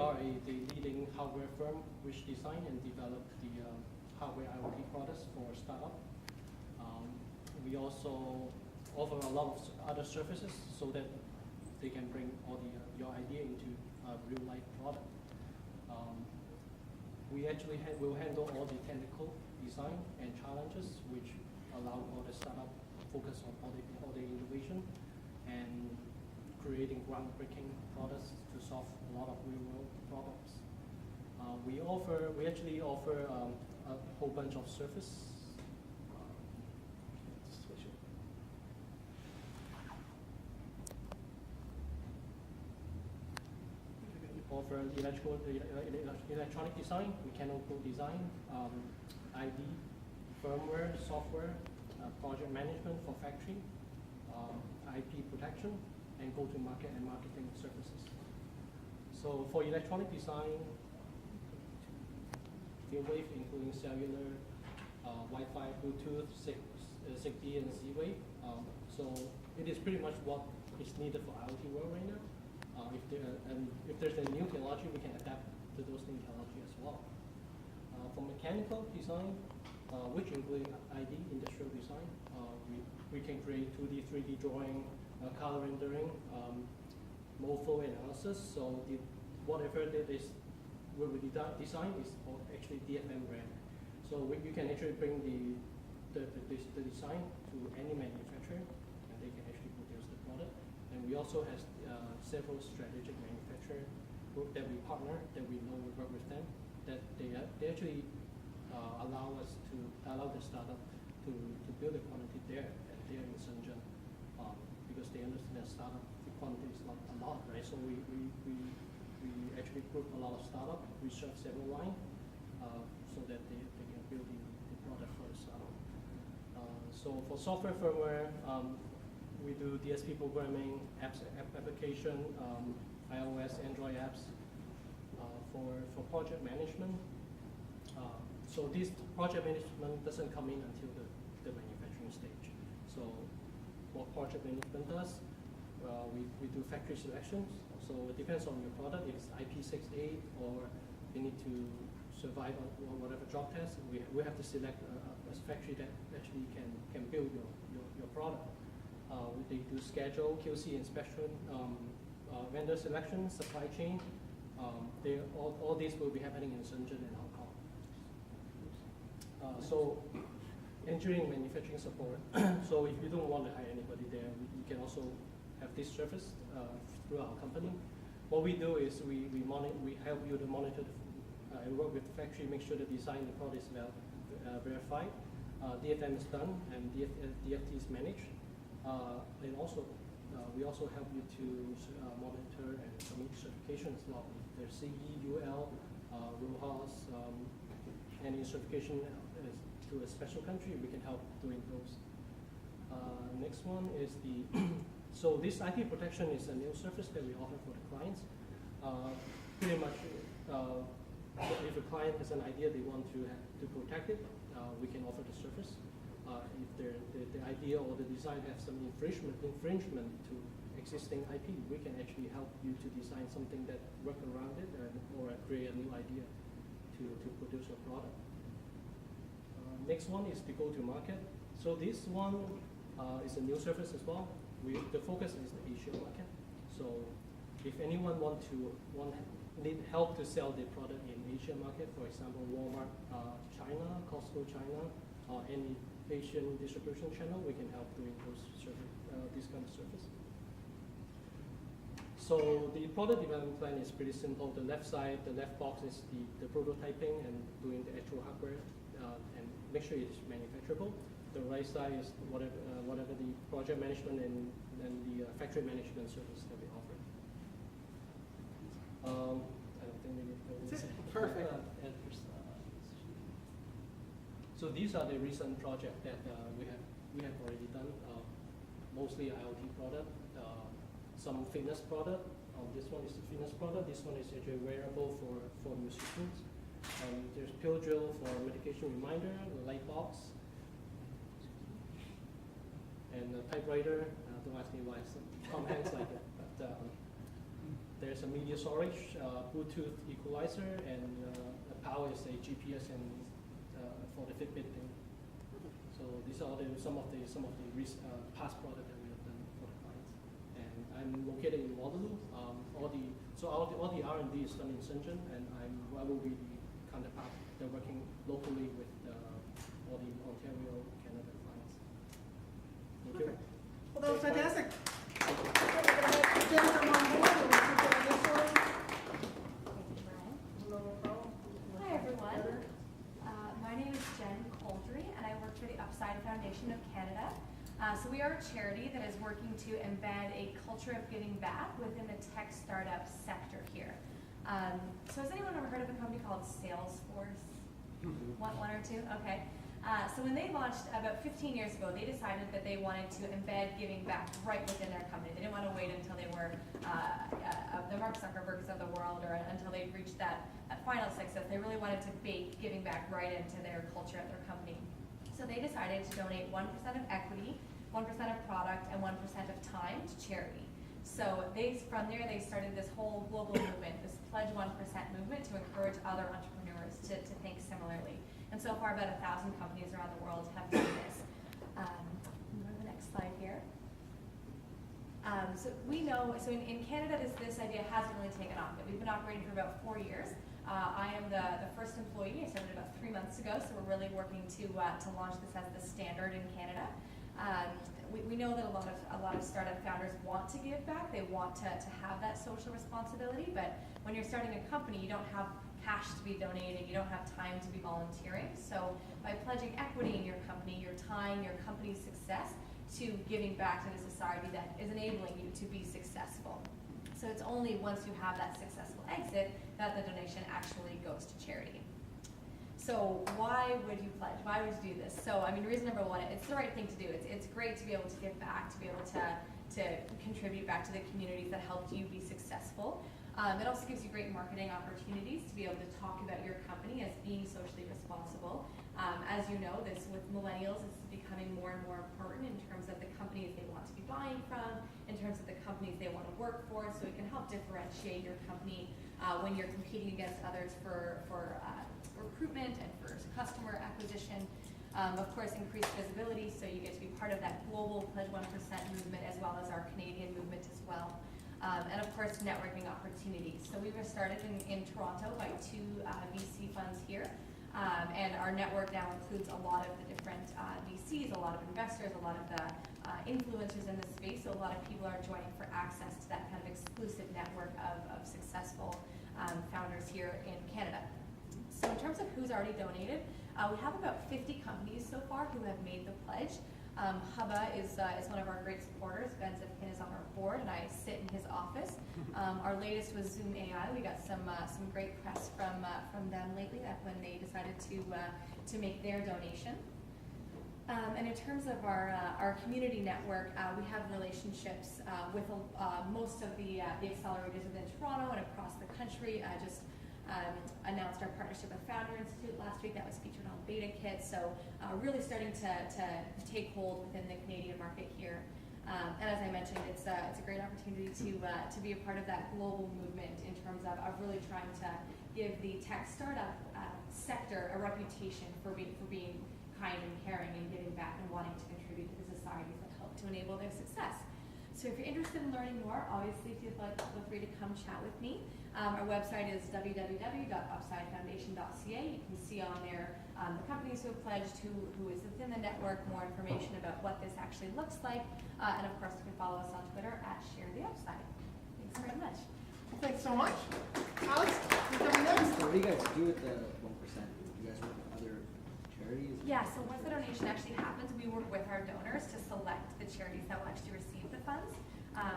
are the leading hardware firm which design and develop the hardware IoT products for startup. We also offer a lot of other services so that they can bring all your idea into a real-life product. We actually will handle all the technical design and challenges, which allow all the startup focus on all the innovation and creating groundbreaking products to solve a lot of real-world problems. We actually offer a whole bunch of service. Offer electronic design, mechanical design, ID, firmware, software, project management for factory, IP protection, and go-to-market and marketing services. So for electronic design, wave, including cellular, Wi-Fi, Bluetooth, Zigbee, and Z-Wave. So it is pretty much what is needed for IoT world right now. If there's a new technology, we can adapt to those new technology as well. For mechanical design, which include ID, industrial design, we can create 2D, 3D drawing, color rendering, morpho analysis. So whatever that is where we design is actually DFM brand. So you can actually bring the design to any manufacturer, and they can actually produce the product. And we also have several strategic manufacturers that we partner, that we know we work with them, that they actually allow the startup to build a quantity there, and they're in Shenzhen, because they understand that startup the quantity is not a lot, right? So we actually group a lot of startup, we serve several lines, so that they can build the product for the startup. So for software firmware, we do DSP programming, application, iOS, Android apps. For project management, so this project management doesn't come in until the manufacturing stage. So what project management does, we do factory selections. So it depends on your product. If it's IP68 or you need to survive on whatever job test, we have to select a factory that actually can build your product. They do schedule, QC inspection, vendor selection, supply chain. All these will be happening in Shenzhen and Hong Kong. So engineering manufacturing support. So if you don't want to hire anybody there, you can also have this service through our company. What we do is we help you to monitor and work with the factory, make sure the design and the product is verified. DFM is done and DFT is managed. And also, we also help you to monitor and submit certifications as well. There's CE, UL, RoHS, any certification to a special country, we can help doing those. Next one is so this IP protection is a new service that we offer for the clients. Pretty much, if a client has an idea they want to protect it, we can offer the service. If the idea or the design has some infringement to existing IP, we can actually help you to design something that work around it or create a new idea to produce a product. Next one is the go-to-market. So this one is a new service as well. The focus is the Asia market. So if anyone need help to sell their product in Asia market, for example, Walmart China, Costco China, or any Asian distribution channel, we can help doing this kind of service. So the product development plan is pretty simple. The left side, the left box is the prototyping and doing the actual hardware and make sure it's manufacturable. The right side is whatever the project management and the factory management service that we offer. I don't think we need to. Perfect. So these are the recent projects that we have already done. Mostly IoT product, some fitness product. This one is the fitness product. This one is actually wearable for musicians. There's pill drill for medication reminder, the light box, and the typewriter. Don't ask me why Tom Hanks like it, but there's a media storage, Bluetooth equalizer, and the power is a GPS and for the Fitbit thing. So these are some of the past products that we have done for the clients. And I'm located in Waterloo. All the R&D is done in Shenzhen, and I will be the counterpart. They're working locally with all the Ontario, Canada clients. Thank you. Well, that was fantastic. Hi everyone. My name is Jen Coldry, and I work for the Upside Foundation of Canada. So we are a charity that is working to embed a culture of giving back within the tech startup sector here. So has anyone ever heard of a company called Salesforce? One or two? Okay. So when they launched about 15 years ago, they decided that they wanted to embed giving back right within their company. They didn't want to wait until they were the Mark Zuckerbergs of the world or until they reached that final success. They really wanted to bake giving back right into their culture at their company. So they decided to donate 1% of equity, 1% of product, and 1% of time to charity. So from there, they started this whole global movement, this Pledge 1% movement, to encourage other entrepreneurs to think similarly. And so far, about 1,000 companies around the world have done this. Go to the next slide here. So we know, in Canada, this idea hasn't really taken off. We've been operating for about 4 years. I am the first employee. I started about 3 months ago, so we're really working to launch this as the standard in Canada. We know that a lot of startup founders want to give back. They want to have that social responsibility, but when you're starting a company, you don't have cash to be donating, you don't have time to be volunteering. So by pledging equity in your company, you're tying your company's success to giving back to the society that is enabling you to be successful. So it's only once you have that successful exit that the donation actually goes to charity. So why would you pledge? Why would you do this? So, I mean, reason number one, it's the right thing to do. It's great to be able to give back, to be able to contribute back to the communities that helped you be successful. It also gives you great marketing opportunities to be able to talk about your company as being socially responsible. As you know, this with millennials, it's becoming more and more important in terms of the companies they want to be buying from, in terms of the companies they want to work for, so it can help differentiate your company when you're competing against others for recruitment and for customer acquisition. Of course, increased visibility, so you get to be part of that global Pledge 1% movement as well as our Canadian movement as well. And of course, networking opportunities. So we were started in Toronto by 2 VC funds here. And our network now includes a lot of the different VCs, a lot of investors, a lot of the influencers in the space. So a lot of people are joining for access to that kind of exclusive network of successful founders here in Canada. So in terms of who's already donated, we have about 50 companies so far who have made the pledge. Hubba is one of our great supporters. Ben Zipkin is on our board, and I sit in his office. Our latest was Zoom AI. We got some great press from them lately when they decided to make their donation. And in terms of our community network, we have relationships with most of the accelerators within Toronto and across the country. I just announced our partnership with Founder Institute last week. That was featured on Beta Kit. So really starting to take hold within the Canadian market here. And as I mentioned, it's a great opportunity to be a part of that global movement in terms of really trying to give the tech startup sector a reputation for being kind and caring and giving back and wanting to contribute to the societies that help to enable their success. So if you're interested in learning more, obviously feel free to come chat with me. Our website is www.upsidefoundation.ca. You can see on there the companies who have pledged, who is within the network, more information about what this actually looks like. And of course, you can follow us on Twitter @ShareTheUpside. Thanks very much. Thanks so much. Alex, you're coming next. What do you guys do with the 1%? Do you guys work with other charities? Yeah, so once the donation actually happens, we work with our donors to select the charities that will actually receive the funds.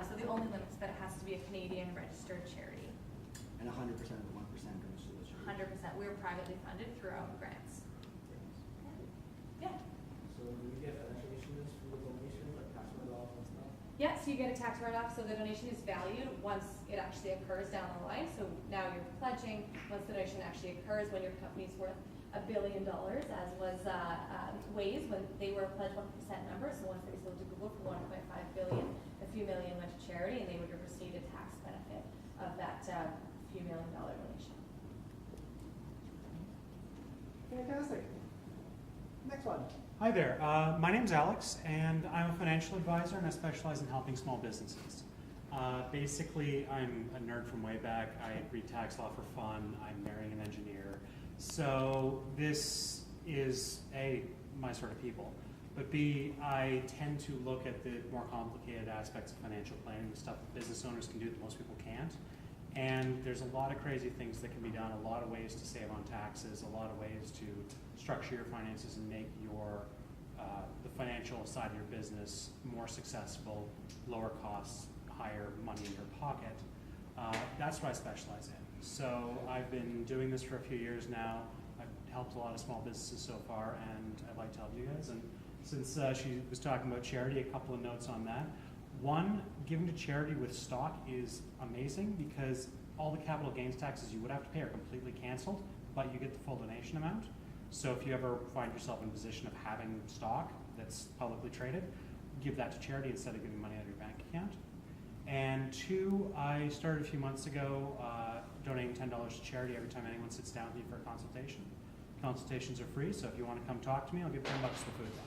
So the only limit is that it has to be a Canadian registered charity. And 100% of the 1% goes to those charities? 100%. We're privately funded through our own grants. Yeah. So do we get financial issues for the donation, like tax write-off and stuff? Yeah, so you get a tax write-off, so the donation is valued once it actually occurs down the line. So now you're pledging, once the donation actually occurs, when your company's worth $1 billion, as was Waze when they were a Pledge 1% member. So once they sold to Google for $1.5 billion, a few million went to charity, and they would have received a tax benefit of that. Hi there. My name's Alex, and I'm a financial advisor, and I specialize in helping small businesses. Basically, I'm a nerd from way back. I read tax law for fun. I'm marrying an engineer. So this is A, my sort of people. But B, I tend to look at the more complicated aspects of financial planning, the stuff that business owners can do that most people can't. And there's a lot of crazy things that can be done, a lot of ways to save on taxes, a lot of ways to structure your finances and make your the financial side of your business more successful, lower costs, higher money in your pocket. That's what I specialize in. So I've been doing this for a few years now. I've helped a lot of small businesses so far, and I'd like to help you guys. And since she was talking about charity, a couple of notes on that. One, giving to charity with stock is amazing because all the capital gains taxes you would have to pay are completely canceled, but you get the full donation amount. So if you ever find yourself in a position of having stock that's publicly traded, give that to charity instead of giving money out of your bank account. And two, I started a few months ago donating $10 to charity every time anyone sits down with me for a consultation. Consultations are free, so if you want to come talk to me, I'll give $10 for food back.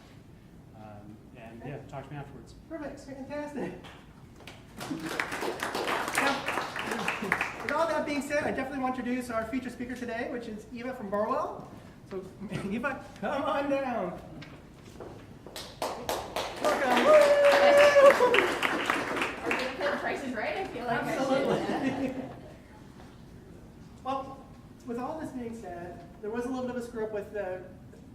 And yeah, talk to me afterwards. Perfect, fantastic. Now, with all that being said, I definitely want to introduce our featured speaker today, which is Eva from Borrowell. So, Eva, come on down. Welcome. Are we going to put prices right? I feel like Absolutely. Well, with all this being said, there was a little bit of a screw up with the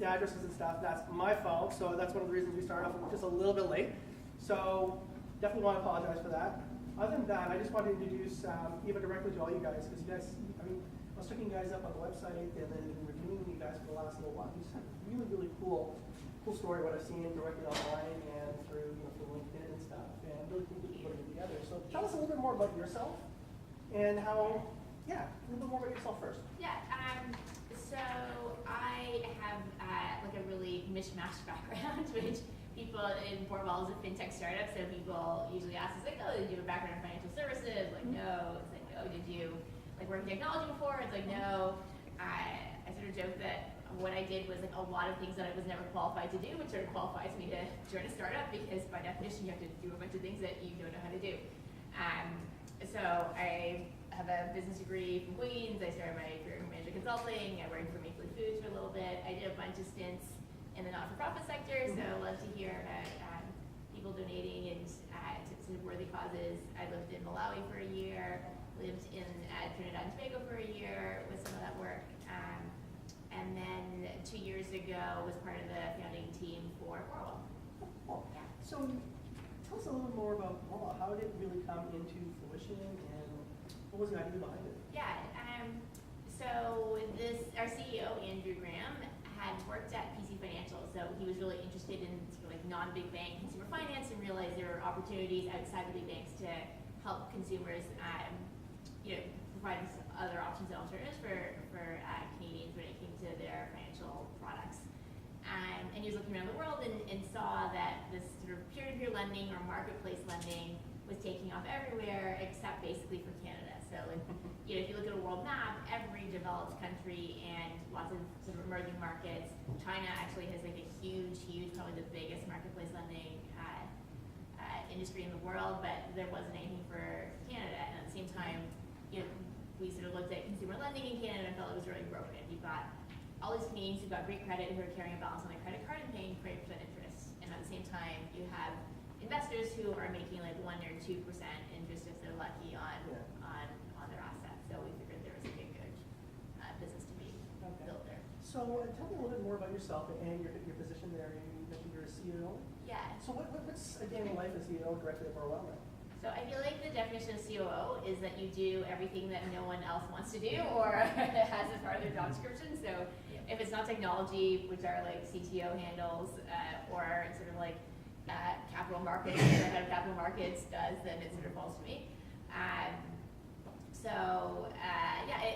addresses and stuff. That's my fault, so that's one of the reasons we started off just a little bit late. So definitely want to apologize for that. Other than that, I just wanted to introduce Eva directly to all you guys, because you guys, I mean, I was checking you guys up on the website and then reviewing you guys for the last little while. You just have really, really cool story what I've seen directly online and through, through LinkedIn and stuff, and really cool that you're putting it together. So tell us a little bit more about yourself and how, a little bit more about yourself first. Yeah, so I have like a really mishmash background, which people in Borrowell is a fintech startup, so people usually ask us like, oh, did you have a background in financial services? Like, no. It's like, oh, did you like work in technology before? It's like, no. I sort of joke that what I did was like a lot of things that I was never qualified to do, which sort of qualifies me to join a startup because by definition you have to do a bunch of things that you don't know how to do. So I have a business degree from Queens. I started my career in management consulting. I worked for Maple Leaf Foods for a little bit. I did a bunch of stints in the not-for-profit sector, so I love to hear about people donating and to worthy causes. I lived in Malawi for a year, lived in Trinidad and Tobago for a year with some of that work. And then 2 years ago was part of the founding team for Borrowell. Cool. Yeah. So tell us a little bit more about Borrowell. How did it really come into fruition, and what was the idea behind it? Yeah. So our CEO Andrew Graham had worked at PC Financial, so he was really interested in sort of like non-big bank consumer finance and realized there were opportunities outside the big banks to help consumers, provide other options and alternatives for Canadians when it came to their financial products. And he was looking around the world and saw that this sort of peer-to-peer lending or marketplace lending was taking off everywhere except basically for Canada. So if you look at a world map, every developed country and lots of sort of emerging markets, China actually has like a huge, probably the biggest marketplace lending industry in the world, but there wasn't anything for Canada. And at the same time, we sort of looked at consumer lending in Canada and felt it was really broken. You've got all these Canadians who've got great credit who are carrying a balance on their credit card and paying 20% interest. And at the same time, you have investors who are making like 1 or 2% interest if they're lucky on their assets. So we figured there was a good business to be built there. So tell me a little bit more about yourself and your position there. You mentioned you're a CEO. Yeah. So what's a day in the life as CEO directly at Borrowell? So I feel like the definition of COO is that you do everything that no one else wants to do or has as part of their job description. So if it's not technology, which are like CTO handles, or sort of like capital markets, the head of capital markets does, then it sort of falls to me.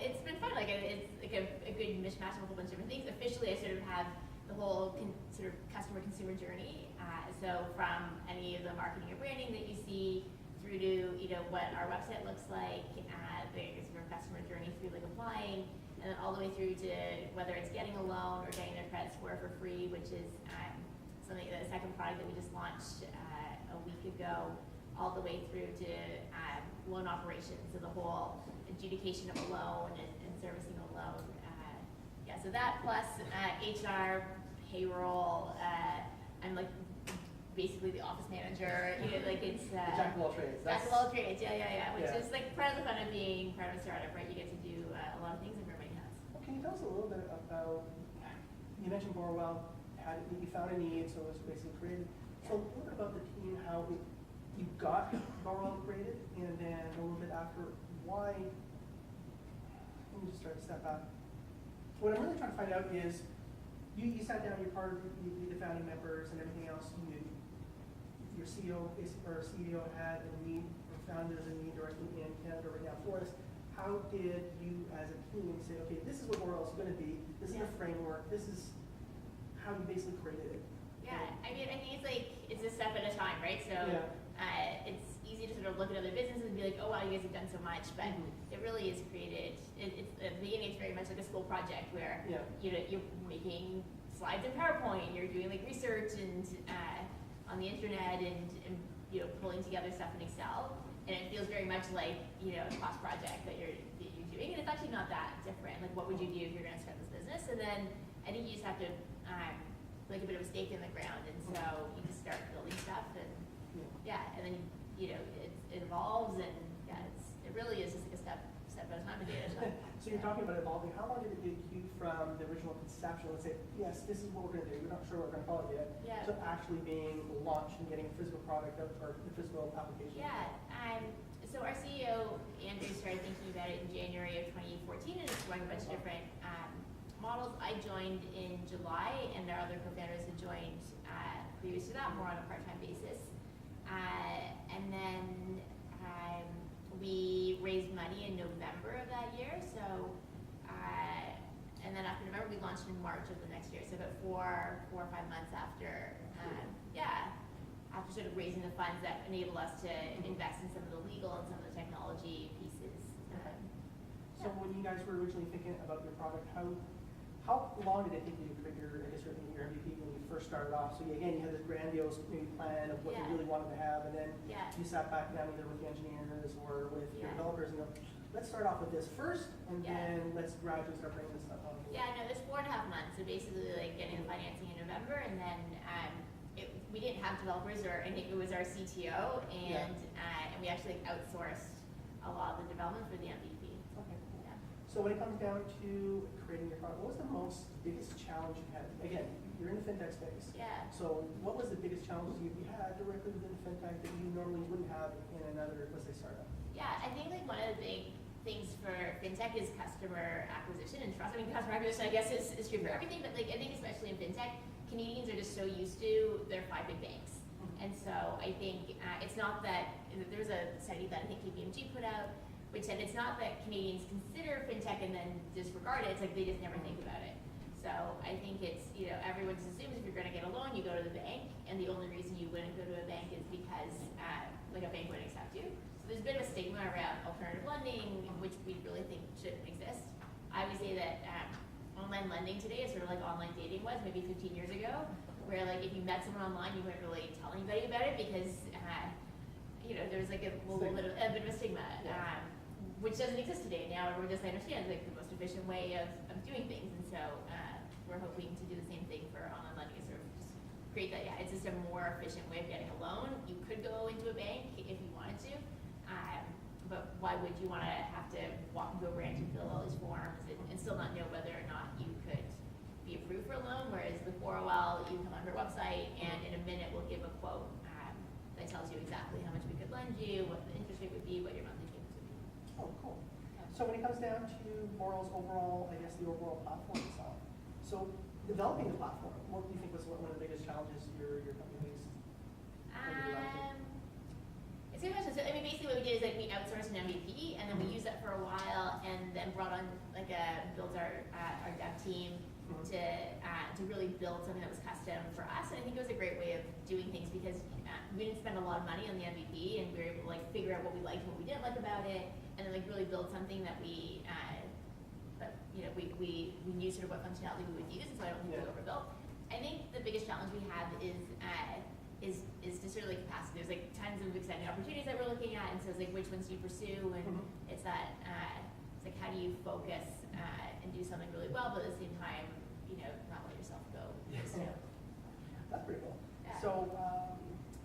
It's been fun. Like it's like a good mishmash of a whole bunch of different things. Officially, I sort of have the whole sort of customer consumer journey. So from any of the marketing or branding that you see through to what our website looks like, the sort of customer journey through like applying, and then all the way through to whether it's getting a loan or getting their credit score for free, which is the second product that we just launched a week ago, all the way through to loan operations, so the whole adjudication of a loan and servicing a loan. Yeah, so that plus HR, payroll. I'm like basically the office manager. You know, like it's Jack of all trades. jack of all trades. Yeah. Which Yeah. is like part of the fun of being part of a startup, right? You get to do a lot of things and wear many hats. Well, can you tell us a little bit about, you mentioned Borrowell, you found a need, so it was basically created. So a little bit about the team, how you got Borrowell created, and then a little bit after, why, let me just start to step back. What I'm really trying to find out is, you sat down, you're part of the founding members and everything else, your CEO or CEO had a need, or found there's a need directly in Canada right now for this. How did you as a team say, okay, this is what Borrowell is going to be, this is the framework, this is how you basically created it? Yeah, I mean, I think it's a step at a time, right? So Yeah. it's easy to sort of look at other businesses and be like, oh wow, you guys have done so much, but it really is created. It's at the beginning, it's very much like a school project where Yeah. you're making slides in PowerPoint, you're doing like research and on the internet and pulling together stuff in Excel, and it feels very much like a class project that you're doing, and it's actually not that different. Like, what would you do if you're going to start this business? And then I think you just have to like a bit of a stake in the ground, and so you just start building stuff, and and then it evolves, and it really is just like a step at a time, a day at a time. So you're talking about evolving. How long did it take you from the original conception, let's say, yes, this is what we're going to do, we're not sure what we're going to call it yet, Yeah. to actually being launched and getting a physical product or the physical application? Yeah. So our CEO, Andrew, started thinking about it in January of 2014 and exploring a bunch of different models. I joined in July, and our other co-founders had joined previous to that, more on a part-time basis. And then we raised money in November of that year. So, and then after November, we launched in March of the next year. So about four or 5 months after, after sort of raising the funds that enable us to invest in some of the legal and some of the technology pieces. So when you guys were originally thinking about your product, how long did it take you to create your MVP when you first started off? So again, you had this grandiose maybe plan of what you really wanted to have, and then you sat back down either with the engineers or with your developers and go, let's start off with this first, and then let's gradually start bringing this stuff on. Yeah, no, there's 4.5 months. So basically, like getting the financing in November, and then we didn't have developers, I think it was our CTO, and we actually outsourced a lot of the development for the MVP. Okay. Yeah. So when it comes down to creating your product, what was the biggest challenge you had? Again, you're in the fintech space. Yeah. So what was the biggest challenge you had directly within fintech that you normally wouldn't have in another, let's say, startup? Yeah, I think like one of the big things for fintech is customer acquisition and trust. I mean, customer acquisition, I guess, is true for everything, but like I think especially in fintech, Canadians are just so used to their 5 big banks. And so I think it's not that, there was a study that I think KPMG put out, which said it's not that Canadians consider fintech and then disregard it, it's like they just never think about it. So I think it's, everyone just assumes if you're going to get a loan, you go to the bank, and the only reason you wouldn't go to a bank is because like a bank wouldn't accept you. So there's a bit of a stigma around alternative lending, which we really think shouldn't exist. I would say that online lending today is sort of like online dating was maybe 15 years ago, where like if you met someone online, you wouldn't really tell anybody about it because there was like a little bit of a stigma, which doesn't exist today. Now everyone just understands like the most efficient way of doing things, and so we're hoping to do the same thing for online lending, sort of just create that. It's just a more efficient way of getting a loan. You could go into a bank if you wanted to, but why would you want to have to walk into a branch and fill all these forms and still not know whether or not you could be approved for a loan? Whereas with Borrowell, you come on her website and in a minute we'll give a quote that tells you exactly how much we could lend you, what the interest rate would be, what your monthly payments would be. Oh, cool. So when it comes down to Borrowell's overall, I guess the overall platform itself, so developing the platform, what do you think was one of the biggest challenges your company faced? It's a good question. So I mean, basically what we did is like we outsourced an MVP, and then we used that for a while, and then brought on built our dev team to really build something that was custom for us. And I think it was a great way of doing things because we didn't spend a lot of money on the MVP, and we were able to like figure out what we liked, what we didn't like about it, and then like really build something that we knew sort of what functionality we would use, and so I don't think we overbuilt. I think the biggest challenge we have is just sort of like capacity. There's like tons of exciting opportunities that we're looking at, and so it's like which ones do you pursue, and it's that it's like how do you focus and do something really well, but at the same time, not let yourself go. So, That's pretty cool. Yeah. So,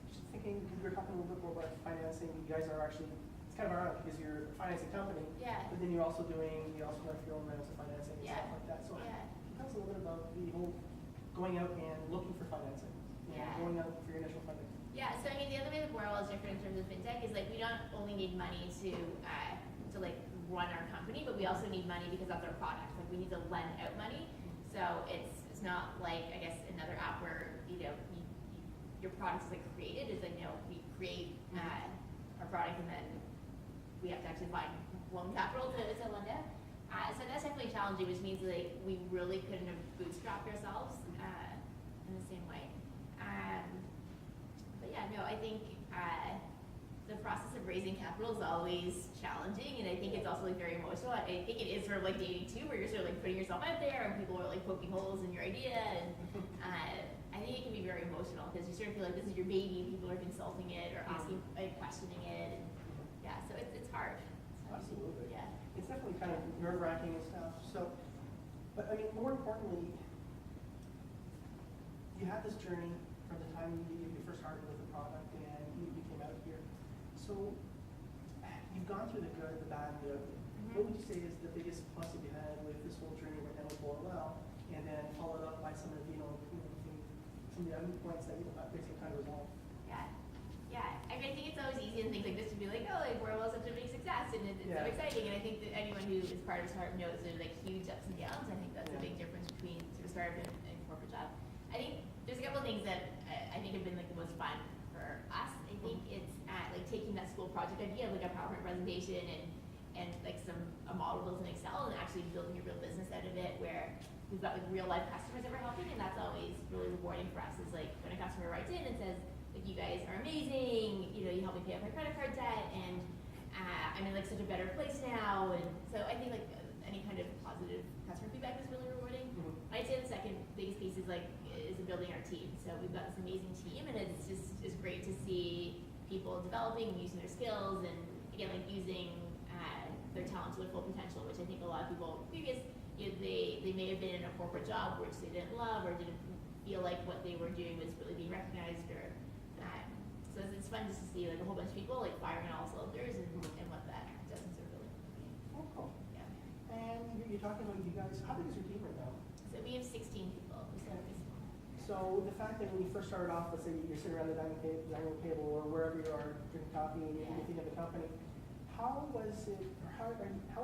just thinking, we were talking a little bit more about financing. You guys are actually, it's kind of ironic because you're a financing company, yeah. but then you also have your own rounds of financing and Yeah. stuff like that. So, Yeah. tell us a little bit about the whole going out and looking for financing, Yeah. going out for your initial funding. Yeah, so I mean, the other way that Borrowell is different in terms of fintech is like we don't only need money to like run our company, but we also need money because that's our product. Like we need to lend out money. So it's not like I guess another app where your product is like created. It's like we create our product and then we have to actually find loan capital to lend out. So that's definitely challenging, which means like we really couldn't have bootstrapped ourselves in the same way. But yeah, no, I think the process of raising capital is always challenging, and I think it's also like very emotional. I think it is sort of like dating too, where you're sort of like putting yourself out there, and people are like poking holes in your idea, and I think it can be very emotional because you sort of feel like this is your baby, and people are consulting it or asking, like questioning it, and yeah, so it's hard. Absolutely. Yeah. It's definitely kind of nerve-wracking and stuff. So, but I mean, more importantly, you had this journey from the time you first started with the product and you came out here. So, you've gone through the good, the bad, and the ugly. What would you say is the biggest plus that you had with this whole journey right now with Borrowell, and then followed up by some of the, some of the other points that you basically kind of resolved? Yeah. Yeah, I mean, I think it's always easy in things like this to be like, oh, like Borrowell is such a big success and it's so exciting. And I think that anyone who is part of a startup knows there's like huge ups and downs. I think that's a big difference between sort of startup and corporate job. I think there's a couple of things that I think have been like the most fun for us. I think it's like taking that school project idea, like a PowerPoint presentation and like a model built in Excel and actually building a real business out of it where we've got like real life customers that we're helping, and that's always really rewarding for us. Is like when a customer writes in and says, like, you guys are amazing, you help me pay off my credit card debt, and I'm in like such a better place now. And so I think like any kind of positive customer feedback is really rewarding. I'd say the second biggest piece is building our team. So we've got this amazing team, and it's great to see people developing and using their skills, and again like using their talent to their full potential, which I think a lot of people previous they may have been in a corporate job which they didn't love or didn't feel like what they were doing was really being recognized or so it's fun just to see like a whole bunch of people like firing on all cylinders and what that does in sort of building. Oh, cool. Yeah. And you're talking about you guys, how big is your team right now? So we have 16 people. So the fact that when you first started off, let's say you're sitting around the dining table or wherever you are drinking coffee and you're thinking of the company, how was it, or how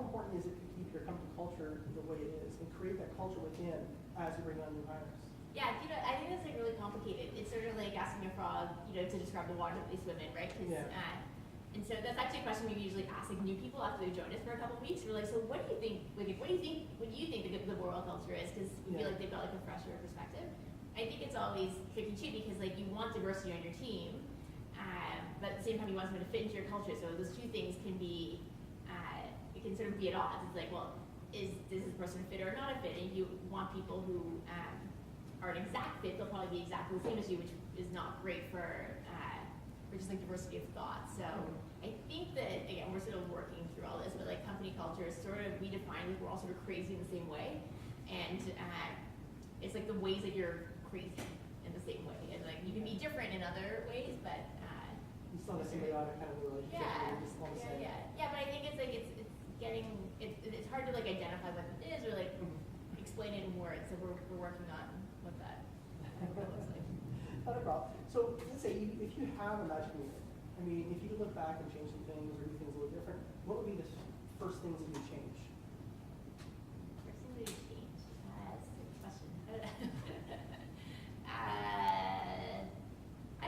important is it to keep your company culture the way it is and create that culture within as you bring on new hires? Yeah, I think that's like really complicated. It's sort of like asking a frog, to describe the water that they swim in, right? And so that's actually a question we usually ask like new people after they've joined us for a couple of weeks. We're like, so what do you think? Like, what do you think the Borrowell culture is? Because we feel like they've got like a fresher perspective. I think it's always tricky too because like you want diversity on your team, but at the same time you want someone to fit into your culture. So those two things can be, it can sort of be at odds. It's like, well, does this person fit or not a fit? And you want people who are an exact fit. They'll probably be exactly the same as you, which is not great for just like diversity of thought. So I think that again we're sort of working through all this, but like company culture is sort of we define like we're all sort of crazy in the same way, and it's like the ways that you're crazy in the same way, and like you can be different in other ways, but it's not a symbiotic kind of relationship. You're just all the same. But I think it's like it's it's hard to like identify what it is or like explain it in words. So we're working on what that looks like. Not a problem. So let's say if you have a magic minute, I mean, if you could look back and change some things or do things a little different, what would be the first things that you'd change? First thing that you'd change? That's a good question. I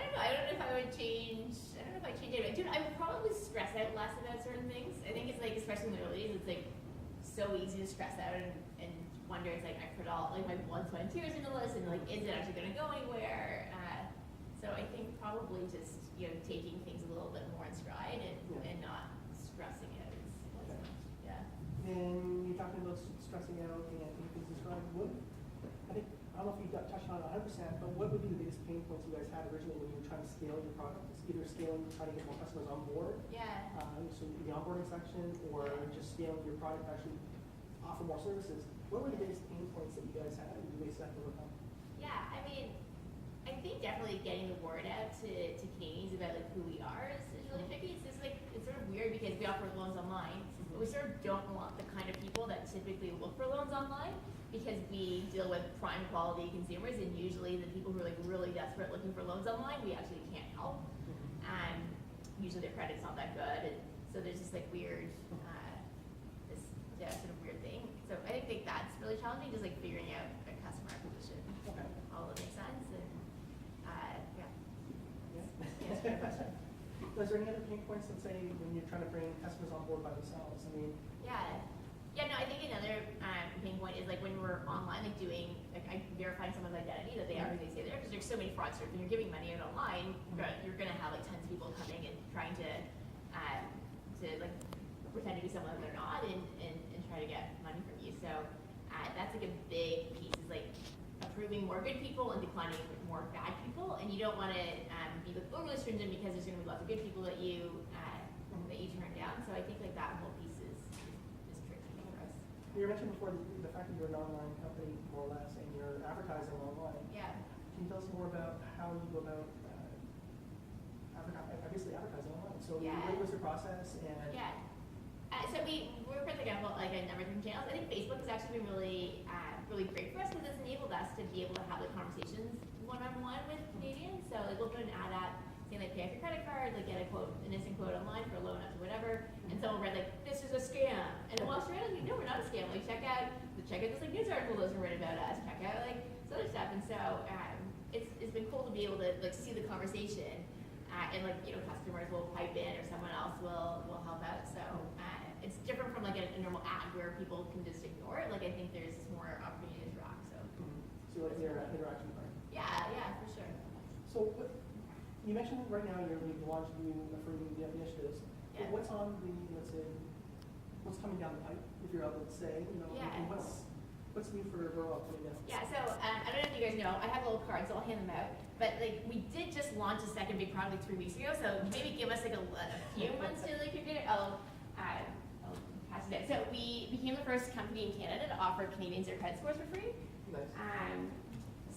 don't know. I don't know if I would change. I don't know if I'd change it. Dude, I would probably stress out less about certain things. I think it's like, especially in the early days, it's like so easy to stress out and wonder. It's like I put all like my blood, sweat, and tears into this, and like, is it actually going to go anywhere? So I think probably just taking things a little bit more in stride and not stressing out as much. Yeah. And you're talking about stressing out and taking things in stride. I don't know if you touched on 100%, but what would be the biggest pain points you guys had originally when you were trying to scale your product? It's either scaling, trying to get more customers on board, Yeah. so the onboarding section, or just scaling your product to actually offer more services. What were the biggest pain points that you guys had and you guys had to overcome? Yeah, I mean, I think definitely getting the word out to Canadians about like who we are is really tricky. It's just like, it's sort of weird because we offer loans online, but we sort of don't want the kind of people that typically look for loans online, because we deal with prime quality consumers, and usually the people who are like really desperate looking for loans online, we actually can't help. Usually their credit's not that good, and so there's this like weird, sort of weird thing. So I think that's really challenging, just like figuring out a customer acquisition. Okay. All of it makes sense, and yeah. Yeah. Yes, good question. Was there any other pain points, let's say, when you're trying to bring customers on board by themselves? I mean, Yeah, no, I think another pain point is like when we're online, like doing, like verifying someone's identity that they are who they say they are, because there's so many fraudsters. When you're giving money out online, you're gonna have like tons of people coming and trying to like pretend to be someone they're not, and try to get money from you. So that's like a big piece, is like approving more good people and declining more bad people, and you don't want to be like overly stringent, because there's gonna be lots of good people that you turn down. So I think like that whole piece is tricky for us. you mentioned before the fact that you're an online company, more or less, and you're advertising online. Yeah. Can you tell us more about how you go about obviously advertising online? So what was your process? And Yeah. So we're, for example, like a number of different channels. I think Facebook has actually been really great for us, because it's enabled us to be able to have the conversations one-on-one with Canadians. So like we'll put an ad up saying like pay off your credit card, like get a quote, an instant quote online for a loan up to whatever, and someone read like, this is a scam, and then walks around and like, no, we're not a scam. Like check out this like news article those were written about us. Check out like this other stuff. And so it's been cool to be able to like see the conversation, and like customers will pipe in, or someone else will help out. So it's different from like a normal ad where people can just ignore it. Like I think there's more opportunity to interact. So so like the interaction part. yeah, for sure. So you mentioned right now you've launched new free initiatives. Yeah. What's on the, let's say, what's coming down the pipe, if you're able to say, Yeah. and what's new for Borrowell coming down? Yeah, so I don't know if you guys know, I have a little card, so I'll hand them out. But like, we did just launch a second big product like 3 weeks ago, so maybe give us like a few months to like figure it out. I'll pass it out. So we became the first company in Canada to offer Canadians their credit scores for free. Nice.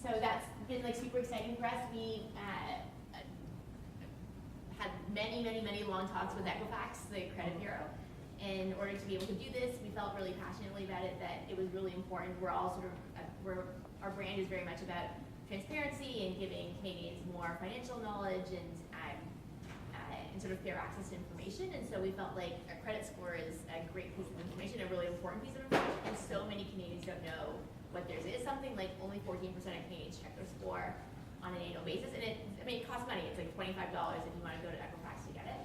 So that's been like super exciting for us. We had many long talks with Equifax, the credit bureau. In order to be able to do this, we felt really passionately about it, that it was really important. We're all sort of, our brand is very much about transparency and giving Canadians more financial knowledge and sort of fair access to information. And so we felt like a credit score is a great piece of information, a really important piece of information. And so many Canadians don't know what theirs is. Something like only 14% of Canadians check their score on an annual basis. And it costs money. It's like $25 if you want to go to Equifax to get it.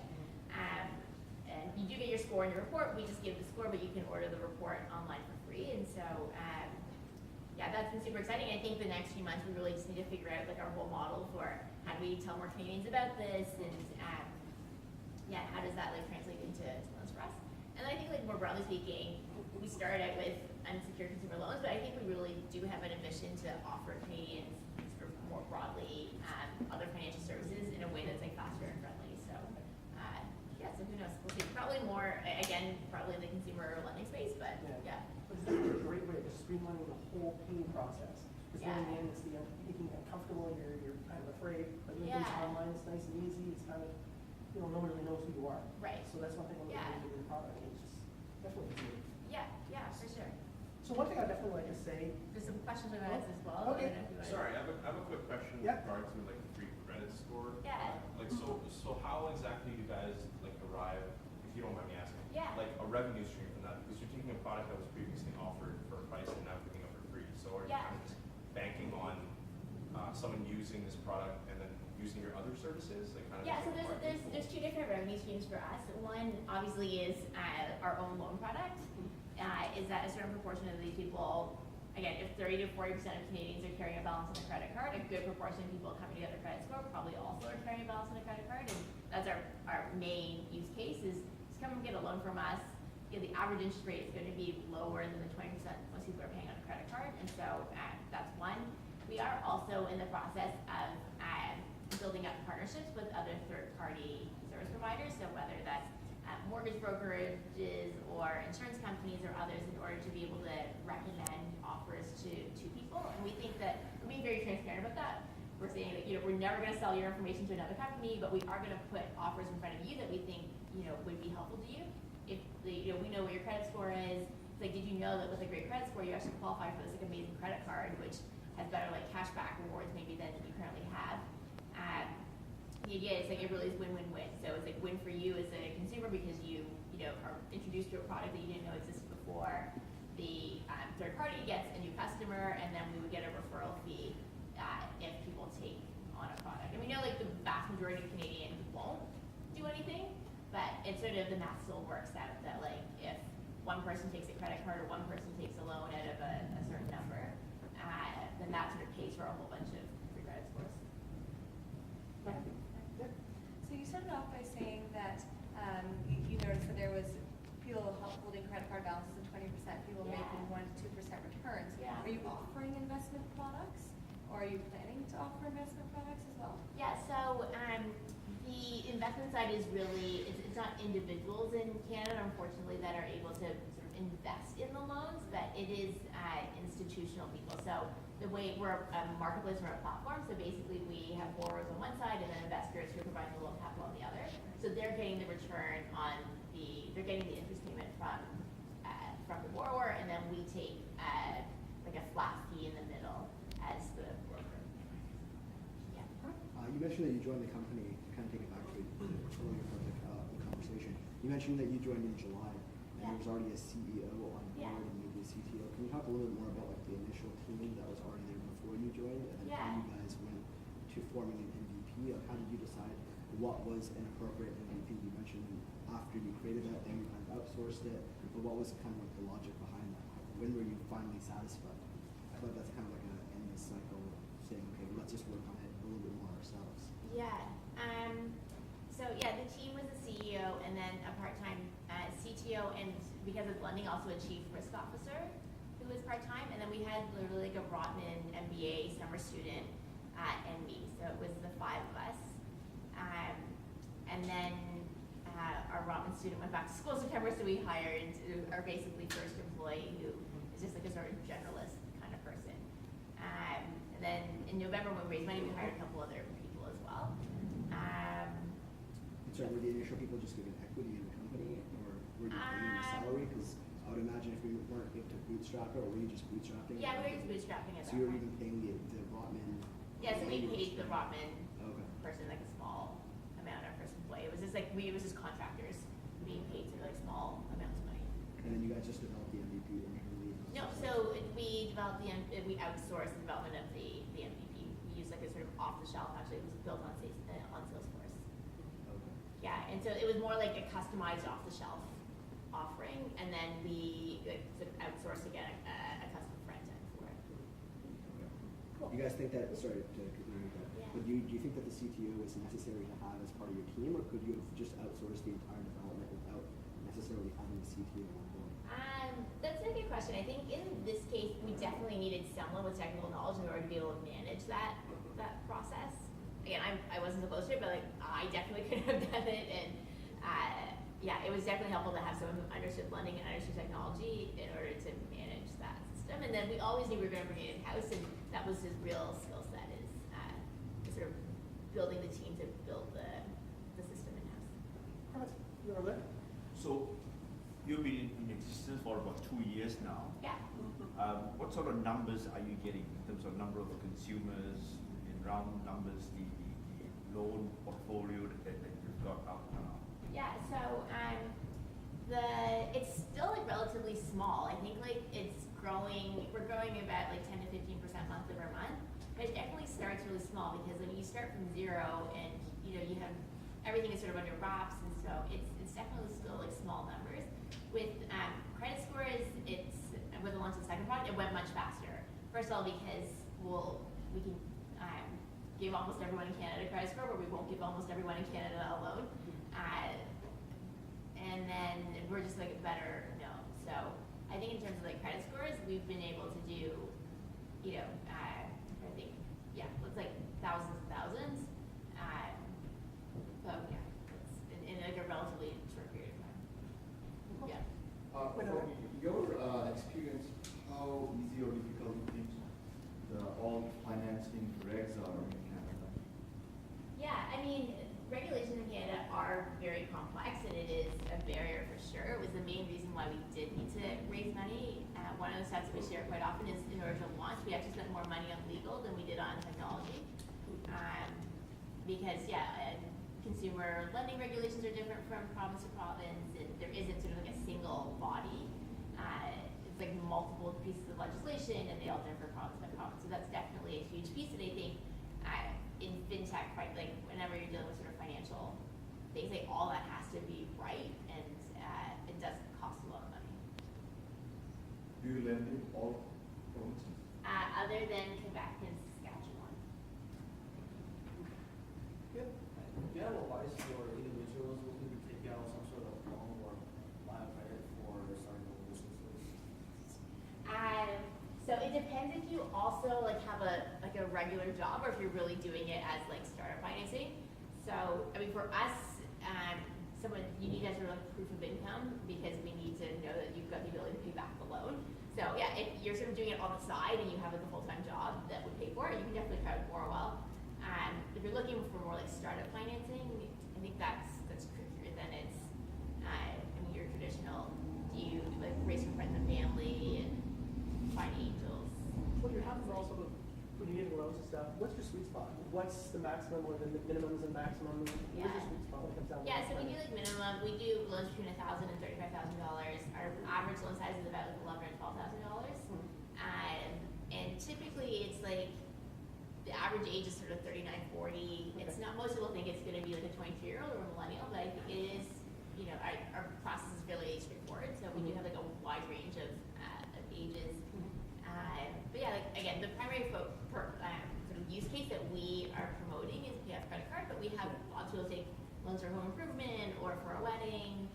And you do get your score in your report. We just give the score, but you can order the report online for free. And so, that's been super exciting. I think the next few months we really just need to figure out like our whole model for how do we tell more Canadians about this, and how does that like translate into loans for us? And I think like more broadly speaking, we started out with unsecured consumer loans, but I think we really do have an ambition to offer Canadians sort of more broadly other financial services in a way that's like faster and friendly. So so who knows? We'll see. Probably more, again, probably in the consumer lending space, but yeah. But it's a great way of just streamlining the whole paying process. Because going in, it's making you uncomfortable, you're kind of afraid, but doing things online, it's nice and easy, it's kind of, no one really knows who you are. Right. So that's one thing I'm looking at your product, and it's just definitely easy. Yeah, for sure. So one thing I'd definitely like to say. There's some questions about us as well. Okay. I don't know if you want to- Sorry, I have a quick question with regard to like the free credit score. Yeah. Like so how exactly do you guys like arrive, if you don't mind me asking? Yeah. Like a revenue stream from that, because you're taking a product that was previously offered for a price and now giving it for free. So are you kind of just banking on someone using this product and then using your other services? Like kind of So there's two different revenue streams for us. One obviously is our own loan product. Is that a certain proportion of these people, again, if 30 to 40% of Canadians are carrying a balance on a credit card, a good proportion of people coming to get their credit score probably also are carrying a balance on a credit card, and that's our main use case is just come and get a loan from us. The average interest rate is going to be lower than the 20% most people are paying on a credit card, and so that's one. We are also in the process of building up partnerships with other third-party service providers, so whether that's mortgage brokerages or insurance companies or others, in order to be able to recommend offers to people. And we think that we're being very transparent about that. We're saying that, we're never going to sell your information to another company, but we are going to put offers in front of you that we think, would be helpful to you. If we know what your credit score is. It's like, did you know that with a great credit score, you actually qualify for this amazing credit card, which has better cashback rewards maybe than you currently have. The idea is it really is win-win-win. So it's win for you as a consumer because you are introduced to a product that you didn't know existed before. The third party gets a new customer, and then we would get a referral fee if people take on a product. And we know the vast majority of Canadians won't do anything, but it's sort of the math still works out that if one person takes a credit card or one person takes a loan out of a certain number, then that sort of pays for a whole bunch of free credit scores. So you started off by saying that you noticed that there was people holding credit card balances of 20%, people making 1 to 2% returns. Yeah. Are you offering investment products, or are you planning to offer investment products as well? Yeah, so the investment side is really, it's not individuals in Canada, unfortunately, that are able to sort of invest in the loans, but it is institutional people. So the way we're a marketplace, we're a platform, so basically we have borrowers on one side and then investors who are providing the loan capital on the other. So they're getting the return on they're getting the interest payment from the borrower, and then we take a flat fee in the middle as the broker. Yeah. You mentioned that you joined the company, kind of take it back to earlier part of the conversation. You mentioned that you joined in July, and there was already a CEO on board and maybe a CTO. Can you talk a little bit more about the initial team that was already there before you joined, and then how you guys went to forming an MVP? How did you decide what was an appropriate MVP? You mentioned after you created that, then you kind of outsourced it, but what was kind of the logic behind that? When were you finally satisfied? I thought that's kind of an endless cycle, saying, okay, let's just work on it a little bit more ourselves. Yeah. The team was a CEO and then a part-time CTO, and because of blending, also a chief risk officer who was part-time, and then we had literally a Rotman MBA summer student and me, so it was the 5 of us. And then our Rotman student went back to school in September, so we hired our basically first employee, who is just a sort of generalist kind of person. And then in November, when we raised money, we hired a couple other people as well. So were the initial people just given equity in the company, or were you paying a salary? Because I would imagine if we weren't able to bootstrap it, or were you just bootstrapping? Yeah, we were just bootstrapping it. So you were even paying the Rotman? Yeah, so we paid the Rotman person a small amount, our first employee. It was just it was just contractors being paid small amounts of money. And then you guys just developed the MVP internally? No, so we developed we outsourced the development of the MVP. We used a sort of off-the-shelf, actually. It was built on Salesforce. Okay. Yeah, and so it was more like a customized off-the-shelf offering, and then we sort of outsourced again a custom front end for it. Okay. Cool. You guys think that, sorry to continue with that, but do you think that the CTO is necessary to have as part of your team, or could you have just outsourced the entire development without necessarily having the CTO on board? That's a good question. I think in this case, we definitely needed someone with technical knowledge in order to be able to manage that process. Again, I wasn't supposed to, but I definitely could have done it, and it was definitely helpful to have someone who understood blending and understood technology in order to manage that system. And then we always knew we were going to bring it in-house, and that was his real skill set, is sort of building the team to build the system in-house. You over there? So you've been in existence for about 2 years now. Yeah. What sort of numbers are you getting in terms of number of consumers, in round numbers, the loan portfolio that you've got out now? Yeah, so it's still relatively small. I think it's growing. We're growing about 10 to 15% month over month. But it definitely starts really small, because when you start from zero and you have everything is sort of under wraps, and so it's definitely still small numbers. With credit scores, with the launch of the second product, it went much faster. First of all, because we can give almost everyone in Canada a credit score, but we won't give almost everyone in Canada a loan. And then we're just a better known. So I think in terms of credit scores, we've been able to do, I think thousands and thousands. So yeah, it's in like a relatively short period of time. Yeah. Wait, no. From your experience, how easy or difficult do you think all financing regs are in Canada? Yeah, I mean, regulations in Canada are very complex, and it is a barrier for sure. It was the main reason why we did need to raise money. One of the stats that we share quite often is in order to launch, we actually spent more money on legal than we did on technology. Because, yeah, consumer lending regulations are different from province to province, and there isn't sort of like a single body. It's like multiple pieces of legislation, and they all differ province by province. So that's definitely a huge piece, and I think in fintech, right, like whenever you're dealing with sort of financial things, like all that has to be right, and it does cost a lot of money. Do you lend in all provinces? Other than Quebec and Saskatchewan. Yep. General advice for individuals looking to take out some sort of loan or line of credit for starting their businesses? So it depends if you also like have a regular job, or if you're really doing it as like startup financing. So I mean, for us, you need to have sort of like proof of income, because we need to know that you've got the ability to pay back the loan. So yeah, if you're sort of doing it on the side and you have like a full-time job that would pay for it, you can definitely try with Borrowell. If you're looking for more like startup financing, I think that's trickier than it's I mean, your traditional. Do you like raise from friends and family and find angels? What you're having also, when you're getting loans and stuff, what's your sweet spot? What's the maximum or the minimums and maximums? Yeah. What's your sweet spot when it comes down to Yeah, so we money? do like minimum. We do loans between $1,000 and $35,000. Our average loan size is about like $11,000 or $12,000. And typically it's like the average age is sort of 39, 40. It's not, most people think it's going to be like a 22-year-old or a millennial, but I think it is, you know, our process is fairly age straightforward. So we do have like a wide range of ages. But yeah, like again, the primary sort of use case that we are promoting is PF credit card, but we have lots of people take loans for home improvement or for a wedding,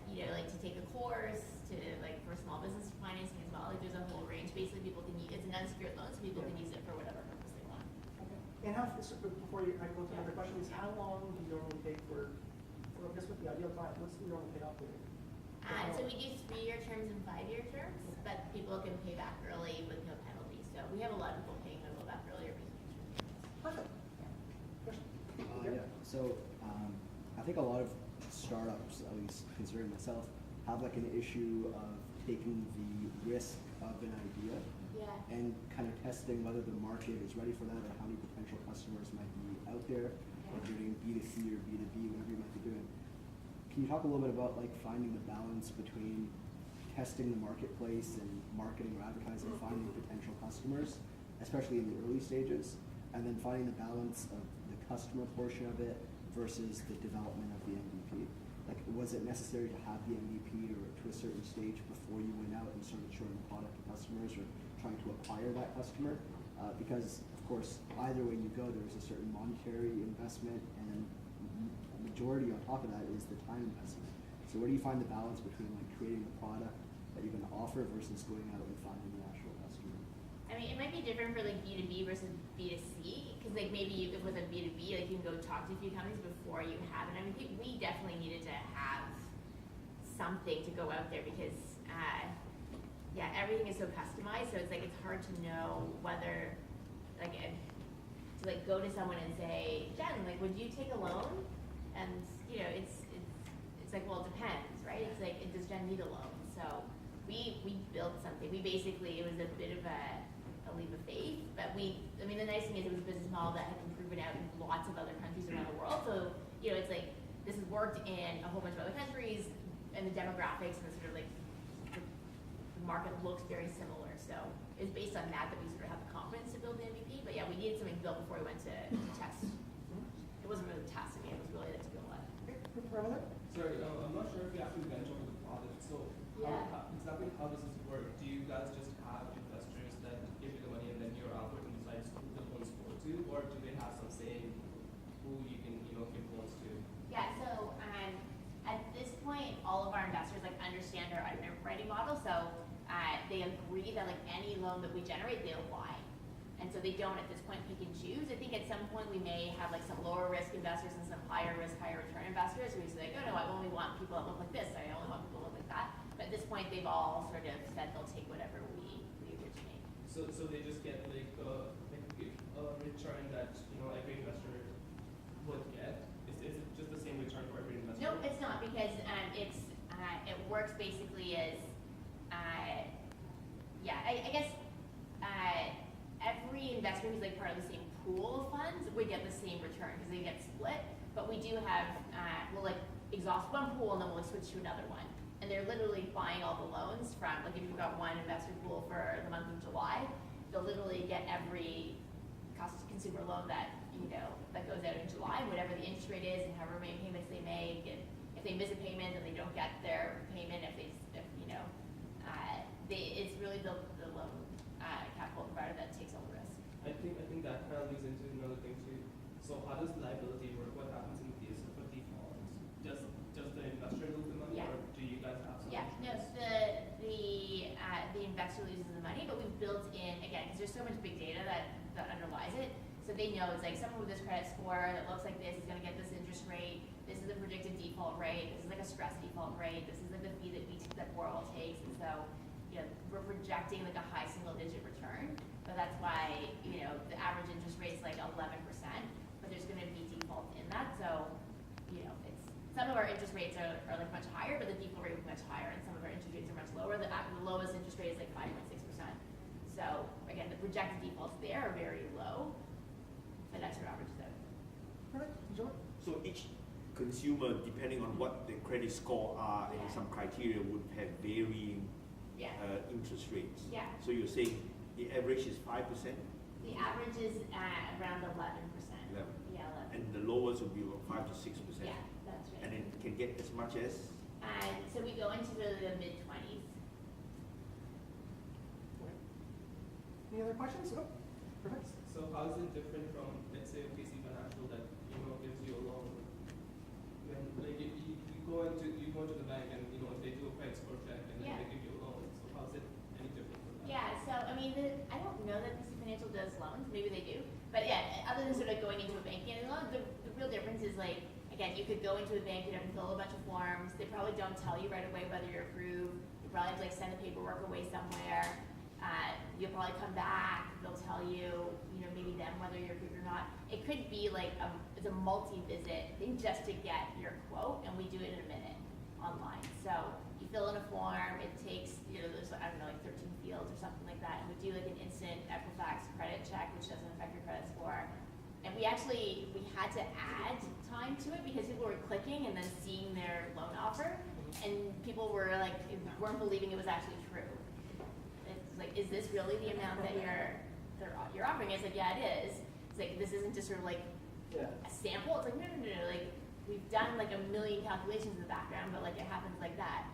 you know, like to take a course, to like for small business financing as well. Like there's a whole range. Basically, people can use it's an unsecured loan, so people can use it for whatever purpose they want. Okay. And before I go to another question, is how long do you normally take for I guess with the ideal client, what's the normal payoff period? So we do 3-year terms and 5-year terms, but people can pay back early with no penalty. So we have a lot of people paying a little back earlier because Perfect. Question? Yeah. So I think a lot of startups, at least considering myself, have like an issue of taking the risk of an idea yeah. and kind of testing whether the market is ready for that, or how many potential customers might be out there, whether you're doing B2C or B2B, whatever you might be doing. Can you talk a little bit about like finding the balance between testing the marketplace and marketing or advertising, finding potential customers, especially in the early stages, and then finding the balance of the customer portion of it versus the development of the MVP? Like, was it necessary to have the MVP or to a certain stage before you went out and started showing the product to customers or trying to acquire that customer? Because, of course, either way you go, there's a certain monetary investment, and then majority on top of that is the time investment. So where do you find the balance between like creating the product that you're going to offer versus going out and finding the actual customer? I mean, it might be different for like B2B versus B2C, because like maybe with a B2B, like you can go talk to a few companies before you have it. I mean, we definitely needed to have something to go out there because, yeah, everything is so customized. So it's like it's hard to know whether, like, to like go to someone and say, Jen, like, would you take a loan? And you know, it's like, well, it depends, right? It's like, does Jen need a loan? So we built something. We basically, it was a bit of a leap of faith, but I mean, the nice thing is it was a business model that had been proven out in lots of other countries around the world. So, you know, it's like, this has worked in a whole bunch of other countries, and the demographics and the sort of like, the market looks very similar. So it's based on that we sort of have the confidence to build the MVP. But yeah, we needed something built before we went to test. It wasn't really testing it, it was really to go live. Sorry, I'm not sure if you actually mentioned the product. So exactly how does this work? Do you guys just have investors that give you the money and then your algorithm decides who the loans go to, or do they have some say in who you can, you know, give loans to? Yeah, so at this point, all of our investors like understand our underwriting model. So they agree that like any loan that we generate, they apply. And so they don't at this point pick and choose. I think at some point we may have like some lower risk investors and some higher risk, higher return investors who say, oh no, I only want people that look like this, I only want people that look like that. But at this point they've all sort of said they'll take whatever we originate. So they just get like a return that every investor would get. Is it just the same return for every investor? No, it's not, because it works basically as I guess every investor who's like part of the same pool of funds would get the same return because they get split. But we do have we'll like exhaust one pool and then we'll switch to another one. And they're literally buying all the loans from, like if you've got one investor pool for the month of July, they'll literally get every consumer loan that that goes out in July, and whatever the interest rate is and however many payments they make, and if they miss a payment then they don't get their payment, it's really the loan capital provider that takes all the risk. I think that kind of leads into another thing too. So how does liability work? What happens in case of a default? Does the investor lose the money, or do you guys have some? Yeah, no, the investor loses the money, but we've built in, again, because there's so much big data that underlies it, so they know it's like someone with this credit score that looks like this is going to get this interest rate, this is the predicted default rate, this is like a stress default rate, this is like the fee that Borrowell takes, and so we're projecting like a high single-digit return, but that's why the average interest rate is like 11%, but there's going to be default in that, so it's some of our interest rates are like much higher, but the default rate is much higher, and some of our interest rates are much lower. The lowest interest rate is like 5.6%. So again, the projected defaults there are very low, but that's our average though. Perfect. John? So each consumer, depending on what the credit score are and some criteria, would have varying interest rates. Yeah. So you're saying the average is 5%? The average is around 11%. 11. Yeah, 11. And the lowest would be about 5 to 6%. Yeah, that's right. And it can get as much as? So we go into the mid-20s. Any other questions? Oh, perfect. So how is it different from, let's say, a PC Financial that gives you a loan? When like you go into the bank and they do a credit score check and then they give you a loan. So how is it any different from that? Yeah. So I mean, I don't know that PC Financial does loans. Maybe they do. But yeah, other than sort of going into a bank and getting a loan, the real difference is like, again, you could go into a bank, you'd have to fill a bunch of forms. They probably don't tell you right away whether you're approved. You probably have to like send the paperwork away somewhere. You'll probably come back. They'll tell you, maybe them whether you're approved or not. It could be like it's a multi-visit thing just to get your quote, and we do it in a minute online. So you fill in a form. It takes there's like 13 fields or something like that, and we do like an instant Equifax credit check, which doesn't affect your credit score. And we had to add time to it because people were clicking and then seeing their loan offer, and people were like weren't believing it was actually true. It's like, is this really the amount that you're offering? It's like, yeah, it is. It's like, this isn't just sort of like a sample. It's like, no. Like, we've done like a million calculations in the background, but like it happens like that.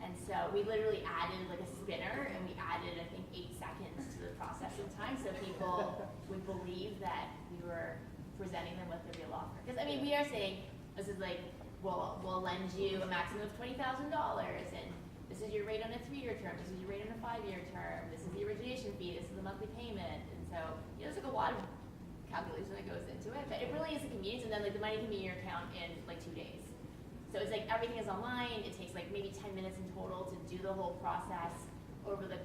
And so we literally added like a spinner, and we added I think 8 seconds to the processing time, so people would believe that we were presenting them with the real offer. Because I mean, we are saying this is like, we'll lend you a maximum of $20,000, and this is your rate on a 3-year term, this is your rate on a 5-year term, this is the origination fee, this is the monthly payment. And so there's like a lot of calculation that goes into it, but it really is a convenience, and then like the money can be in your account in like 2 days. So it's like everything is online. It takes like maybe 10 minutes in total to do the whole process over the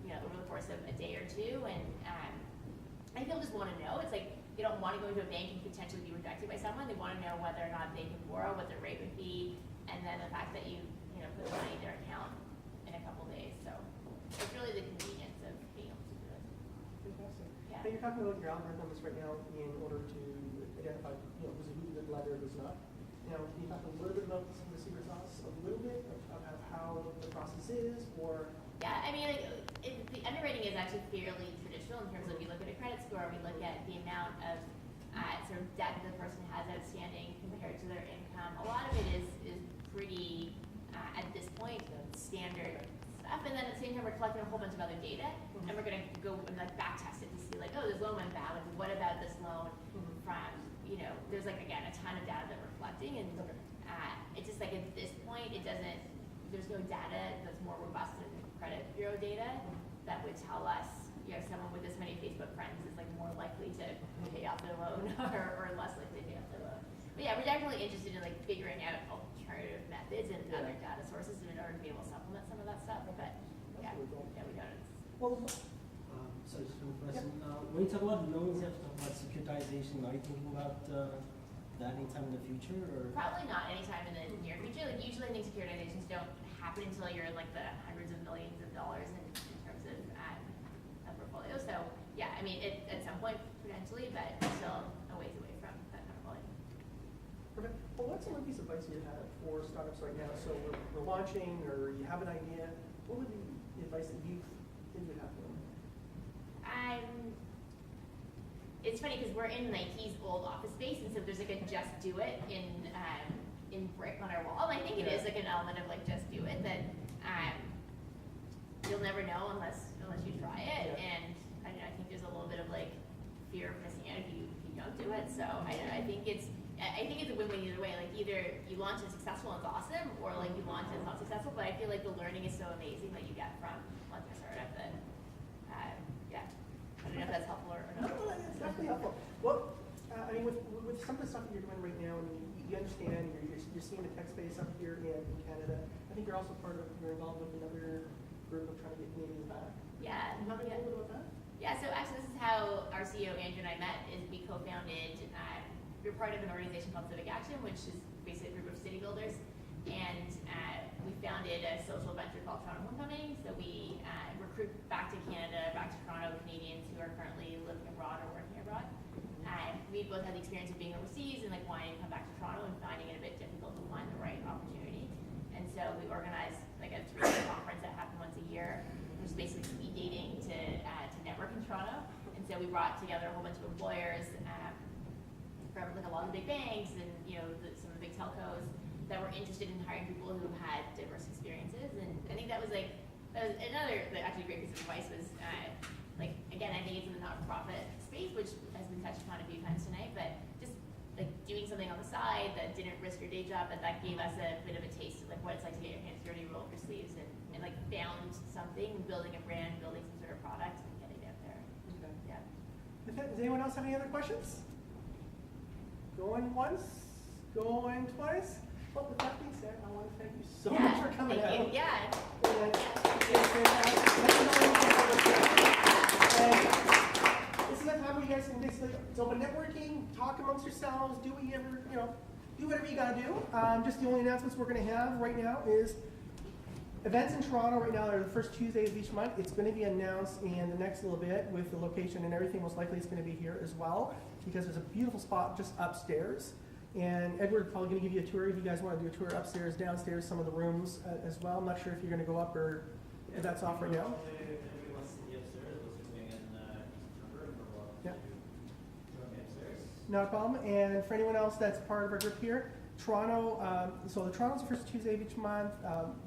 over the course of a day or two. And I think people just want to know. It's like they don't want to go into a bank and potentially be rejected by someone. They want to know whether or not they can borrow, what their rate would be, and then the fact that you put the money in their account in a couple days. So it's really the convenience of being able to do it. Fantastic. Yeah. So you're talking about your algorithms right now in order to identify, who's a good lender, who's not. Now, can you talk a little bit about the secret sauce, a little bit of how the process is, or? Yeah, I mean, the underwriting is actually fairly traditional in terms of we look at a credit score, we look at the amount of sort of debt the person has outstanding compared to their income. A lot of it is pretty, at this point, standard stuff. And then at the same time, we're collecting a whole bunch of other data, and we're going to go and like back test it to see like, oh, this loan went bad. Like, what about this loan from, there's like, again, a ton of data that we're collecting, and it's just like at this point, there's no data that's more robust than credit bureau data that would tell us, you know, someone with this many Facebook friends is like more likely to pay off their loan or less likely to pay off their loan. But yeah, we're definitely interested in like figuring out alternative methods and other data sources in order to be able to supplement some of that stuff. But yeah, we don't. Well, Sorry, just one question. When you talk about loans, you have to talk about securitization. Are you thinking about that anytime in the future, or? Probably not anytime in the near future. Like usually, I think securitizations don't happen until you're in like the hundreds of millions of dollars in terms of a portfolio. So yeah, I mean, at some point potentially, but still a ways away from that kind of volume. perfect. Well, what's one piece of advice you have for startups right now? So we're launching, or you have an idea. What would be the advice that you think you would have for them? It's funny because we're in Nike's old office space, and so there's like a "just do it" in brick on our wall. And I think it is like an element of like "just do it" that you'll never know unless you try it. And I don't know, I think there's a little bit of like fear of missing out if you don't do it. So I don't know, I think it's a win-win either way. Like either you launch and it's successful and it's awesome, or like you launch and it's not successful. But I feel like the learning is so amazing that you get from launching a startup that yeah. I don't know if that's helpful or not. No, it's definitely helpful. Well, I mean, with some of the stuff that you're doing right now, and you understand, you're seeing the tech space up here in Canada. I think you're also you're involved with another group of trying to get Canadians back. Yeah. Can you talk a little bit about that? Yeah, so actually this is how our CEO Andrew and I met, is we co-founded, we're part of an organization called Civic Action, which is basically a group of city builders. And we founded a social venture called Toronto Homecoming. So we recruit back to Canada, back to Toronto Canadians who are currently living abroad or working abroad. We both had the experience of being overseas and like wanting to come back to Toronto and finding it a bit difficult to find the right opportunity. And so we organized like a 3-day conference that happened once a year, which is basically speed dating to network in Toronto. And so we brought together a whole bunch of employers from like a lot of the big banks and some of the big telcos that were interested in hiring people who had diverse experiences. And I think that was another actually great piece of advice was like, again, I think it's in the not-for-profit space, which has been touched upon a few times tonight, but just like doing something on the side that didn't risk your day job, but that gave us a bit of a taste of like what it's like to get your hands dirty, roll up your sleeves, and like found something, building a brand, building some sort of product, and getting it out there. Okay. Yeah. Does anyone else have any other questions? Going once, going twice. Well, with that being said, I want to thank you so much for coming thank out. you. Yeah. And it's fantastic. And this is a time where you guys can basically, it's open networking, talk amongst yourselves, do whatever you gotta do. Just the only announcements we're gonna have right now is events in Toronto right now are the first Tuesdays of each month. It's gonna be announced in the next little bit with the location and everything. Most likely it's gonna be here as well because there's a beautiful spot just upstairs. And Edward's probably gonna give you a tour if you guys wanna do a tour upstairs, downstairs, some of the rooms as well. I'm not sure if you're gonna go up or if that's off right now. Yeah. No problem. And for anyone else that's part of our group here, Toronto, so the Toronto's the first Tuesday of each month.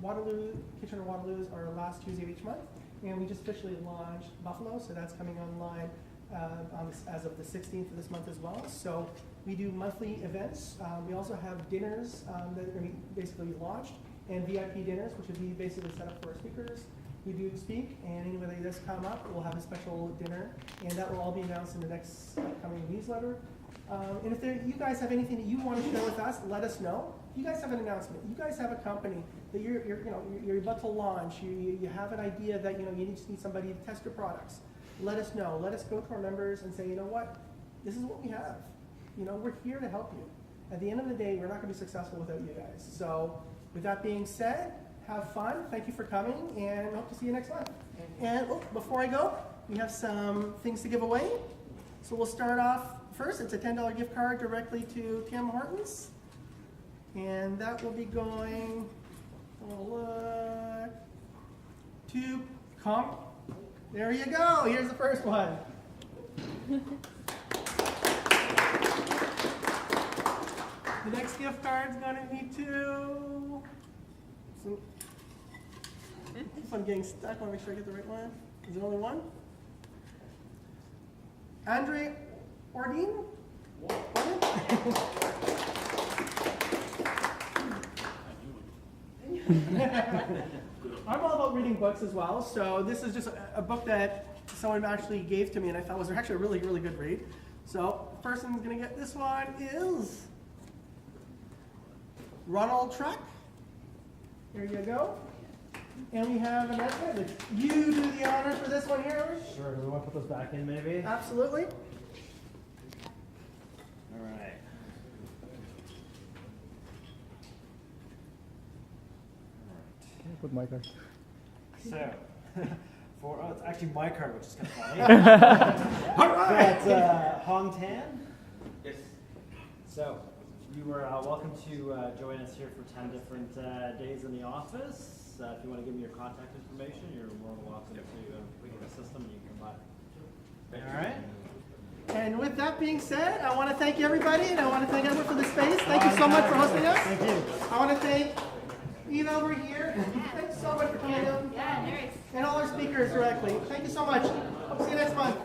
Waterloo, Kitchener-Waterloo is our last Tuesday of each month. And we just officially launched Buffalo, so that's coming online as of the 16th of this month as well. So we do monthly events. We also have dinners that are going to be basically launched, and VIP dinners, which would be basically set up for our speakers. We do speak, and anybody that's come up, we'll have a special dinner, and that will all be announced in the next upcoming newsletter. And if you guys have anything that you want to share with us, let us know. You guys have an announcement. You guys have a company that you're about to launch. You have an idea that you just need somebody to test your products. Let us know. Let us go to our members and say, you know what, this is what we have. We're here to help you. At the end of the day, we're not going to be successful without you guys. So with that being said, have fun. Thank you for coming, and hope to see you next month. And before I go, we have some things to give away. So we'll start off first. It's a $10 gift card directly to Tim Hortons. And that will be going to There you go. Here's the first one. The next gift card's going to be to... If I'm getting stuck, I want to make sure I get the right one. Is there only one? Andre Ordine? I'm all about reading books as well, so this is just a book that someone actually gave to me and I thought was actually a really, really good read. So, the person who's going to get this one is Ronald Truck. There you go. And we have Annette. You do the honor for this one here. Sure, do we want to put those back in maybe? Absolutely. All right. Put my card. So, it's actually my card, which is kind of funny. All right. But, Hong Tan. Yes. So, you were welcome to join us here for 10 different days in the office. If you want to give me your contact information, you're more than welcome to click the system and you can come by. All right. And with that being said, I want to thank everybody, and I want to thank everyone for the space. Thank you so much for hosting us. Thank you. I want to thank Eva over here. Thanks so much for coming out. Yeah, there is. And all our speakers directly. Thank you so much. Hope to see you next month.